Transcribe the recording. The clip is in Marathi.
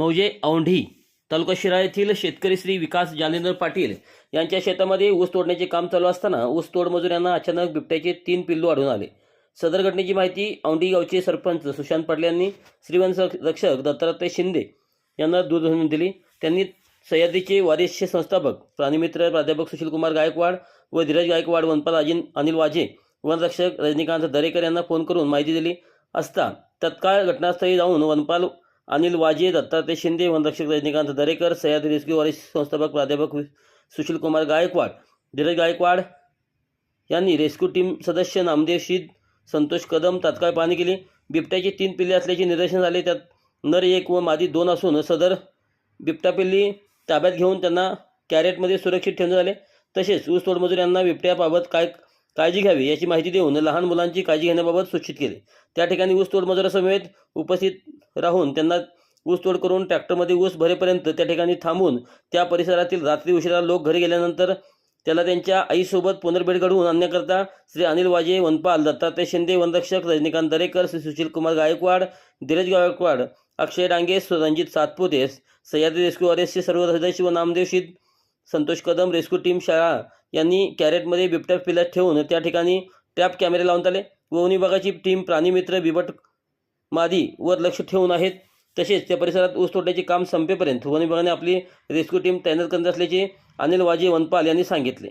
मौजे औंढी तालुका शिराळा येथील शेतकरी श्री विकास जालेंद्र पाटील यांच्या शेतामध्ये ऊस तोडण्याचे काम चालू असताना ऊस तोड मजूर यांना अचानक बिबट्याचे 3 पिल्लू आढळून आले। सदर घटनेची माहिती औंढी गावचे सरपंच सुशांत पाटील यांनी श्रीवंश रक्षक दत्तात्रय शिंदे यांना दूर धरून दिली। त्यांनी सह्याद्रीचे वारिसचे संस्थापक प्राणीमित्र प्राध्यापक सुशीलकुमार गायकवाड व धीरज गायकवाड, वनपाल अनिल वाजे, वनरक्षक रजनीकांत दरेकर यांना फोन करून माहिती दिली असता तत्काळ घटनास्थळी जाऊन वनपाल अनिल वाजे, दत्तात्रय शिंदे, वनरक्षक रजनीकांत दरेकर, सह्याद्री रेस्क्यू वारिस संस्थापक प्राध्यापक सुशीलकुमार गायकवाड, धीरज गायकवाड यांनी रेस्क्यू टीम सदस्य नामदेव शीद, संतोष कदम तात्काळ पाहणी केली। बिबट्याची 3 पिल्ले असल्याचे निदर्शनास आले। त्यात नर 1 व मादी 2 असून सदर बिबट्या पिल्ली ताब्यात घेऊन त्यांना कॅरेटमध्ये सुरक्षित ठेवण्यात आले। तसेच ऊस तोड मजूर यांना बिबट्याबाबत काय काळजी घ्यावी याची माहिती देऊन लहान मुलांची काळजी घेण्याबाबत सूचित केले। त्या ठिकाणी ऊस तोड मजुरासमेत उपस्थित राहून त्यांना ऊस तोड करून ट्रॅक्टरमध्ये ऊस भरेपर्यंत त्या ठिकाणी थांबून त्या परिसरातील रात्री उशिरा लोक घरी गेल्यानंतर त्याला त्यांच्या आईसोबत पुनर्भेट घडवून आणण्याकरता श्री अनिल वाजे, वनपाल, दत्तात्रय शिंदे, वनरक्षक रजनीकांत दरेकर, श्री सुशीलकुमार गायकवाड, धीरज गायकवाड, अक्षय डांगे, रणजित सातपुते, सह्याद्री रेस्क्यू वारिसचे सर्व सदस्य व नामदेव शीद, संतोष कदम, रेस्क्यू टीम शाळा यांनी कॅरेटमध्ये बिबट्या पिल्ला ठेवून त्या ठिकाणी ट्रॅप कॅमेरे लावण्यात आले। वन विभागाची टीम प्राणीमित्र बिबट मादी वर लक्ष ठेवून आहेत। तसेच त्या परिसरात ऊस तोडण्याचे काम संपेपर्यंत वन विभागाने आपली रेस्क्यू टीम तैनात करत असल्याचे अनिल वाजे, वनपाल यांनी सांगितले।